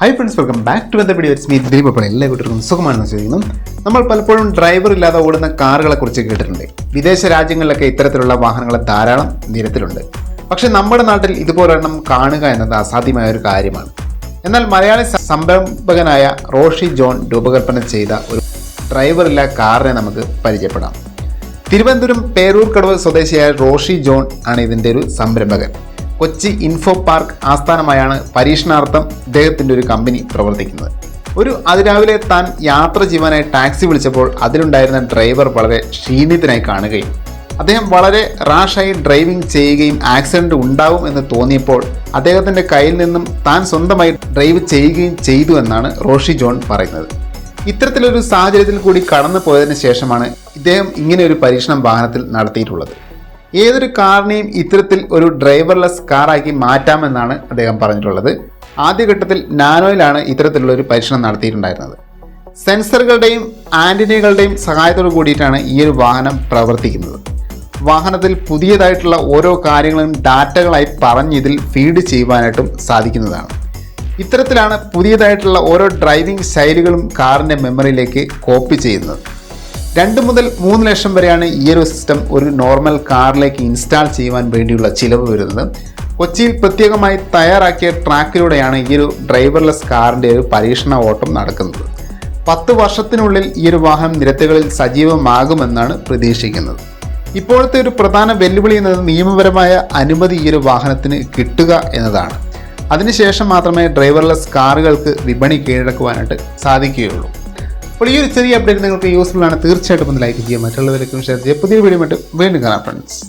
High friends, welcome back to the video. It's me Dileep. അപ്പോൾ എല്ലാ കൂട്ടർക്കും സുഖമാണെന്ന് ചോദിക്കുന്നു. നമ്മൾ പലപ്പോഴും ഡ്രൈവർ ഇല്ലാതെ ഓടുന്ന കാറുകളെ കുറിച്ച് കേട്ടിട്ടുണ്ട്. വിദേശ രാജ്യങ്ങളിലൊക്കെ ഇത്തരത്തിലുള്ള വാഹനങ്ങൾ ധാരാളം നിരത്തിലുണ്ട്. പക്ഷെ നമ്മുടെ നാട്ടിൽ ഇതുപോലൊരെണ്ണം കാണുക എന്നത് അസാധ്യമായ ഒരു കാര്യമാണ്. എന്നാൽ മലയാളി സംരംഭകനായ റോഷി ജോൺ രൂപകൽപ്പന ചെയ്ത ഒരു ഡ്രൈവറില്ല കാറിനെ നമുക്ക് പരിചയപ്പെടാം. തിരുവനന്തപുരം പേരൂർക്കടവ് സ്വദേശിയായ റോഷി ജോൺ ആണ് ഇതിൻ്റെ ഒരു സംരംഭകൻ. കൊച്ചി ഇൻഫോ പാർക്ക് ആസ്ഥാനമായാണ് പരീക്ഷണാർത്ഥം ഇദ്ദേഹത്തിൻ്റെ ഒരു കമ്പനി പ്രവർത്തിക്കുന്നത്. ഒരു അതിരാവിലെ താൻ യാത്ര ചെയ്യുവാനായി ടാക്സി വിളിച്ചപ്പോൾ അതിലുണ്ടായിരുന്ന ഡ്രൈവർ വളരെ ക്ഷീണിതനായി കാണുകയും അദ്ദേഹം വളരെ റാഷായി ഡ്രൈവിംഗ് ചെയ്യുകയും ആക്സിഡൻറ്റ് ഉണ്ടാവും എന്ന് തോന്നിയപ്പോൾ അദ്ദേഹത്തിൻ്റെ കയ്യിൽ നിന്നും താൻ സ്വന്തമായി ഡ്രൈവ് ചെയ്യുകയും ചെയ്തു എന്നാണ് റോഷി ജോൺ പറയുന്നത്. ഇത്തരത്തിലൊരു സാഹചര്യത്തിൽ കൂടി കടന്നു പോയതിന് ശേഷമാണ് ഇദ്ദേഹം ഇങ്ങനെ ഒരു പരീക്ഷണം വാഹനത്തിൽ നടത്തിയിട്ടുള്ളത്. ഏതൊരു കാറിനെയും ഇത്തരത്തിൽ ഒരു ഡ്രൈവർലെസ് കാറാക്കി മാറ്റാമെന്നാണ് അദ്ദേഹം പറഞ്ഞിട്ടുള്ളത്. ആദ്യഘട്ടത്തിൽ നാനോയിലാണ് ഇത്തരത്തിലുള്ള ഒരു പരീക്ഷണം നടത്തിയിട്ടുണ്ടായിരുന്നത്. സെൻസറുകളുടെയും ആൻറ്റിനകളുടെയും സഹായത്തോടു കൂടിയിട്ടാണ് ഈ ഒരു വാഹനം പ്രവർത്തിക്കുന്നത്. വാഹനത്തിൽ പുതിയതായിട്ടുള്ള ഓരോ കാര്യങ്ങളും ഡാറ്റകളായി പറഞ്ഞ് ഇതിൽ ഫീഡ് ചെയ്യുവാനായിട്ടും സാധിക്കുന്നതാണ്. ഇത്തരത്തിലാണ് പുതിയതായിട്ടുള്ള ഓരോ ഡ്രൈവിംഗ് ശൈലികളും കാറിൻ്റെ മെമ്മറിയിലേക്ക് കോപ്പി ചെയ്യുന്നത്. 2 മുതൽ 3 ലക്ഷം വരെയാണ് ഈ ഒരു സിസ്റ്റം ഒരു നോർമൽ കാറിലേക്ക് ഇൻസ്റ്റാൾ ചെയ്യുവാൻ വേണ്ടിയുള്ള ചിലവ് വരുന്നത്. കൊച്ചിയിൽ പ്രത്യേകമായി തയ്യാറാക്കിയ ട്രാക്കിലൂടെയാണ് ഈ ഒരു ഡ്രൈവർലെസ് കാറിൻ്റെ ഒരു പരീക്ഷണ ഓട്ടം നടക്കുന്നത്. 10 വർഷത്തിനുള്ളിൽ ഈ ഒരു വാഹനം നിരത്തുകളിൽ സജീവമാകുമെന്നാണ് പ്രതീക്ഷിക്കുന്നത്. ഇപ്പോഴത്തെ ഒരു പ്രധാന വെല്ലുവിളി എന്നത് നിയമപരമായ അനുമതി ഈ ഒരു വാഹനത്തിന് കിട്ടുക എന്നതാണ്. അതിനുശേഷം മാത്രമേ ഡ്രൈവർലെസ് കാറുകൾക്ക് വിപണി കീഴടക്കുവാനായിട്ട് സാധിക്കുകയുള്ളൂ. അപ്പോൾ ഈ ഒരു ചെറിയ അപ്ഡേറ്റ് നിങ്ങൾക്ക് യൂസ്ഫുൾ ആണ്. തീർച്ചയായിട്ടും ഒന്ന് ലൈക്ക് ചെയ്യുക, മറ്റുള്ളവരേക്കും ഷെയർ ചെയ്യുക. പുതിയ വീഡിയോ വീണ്ടും കാണാം ഫ്രണ്ട്സ്.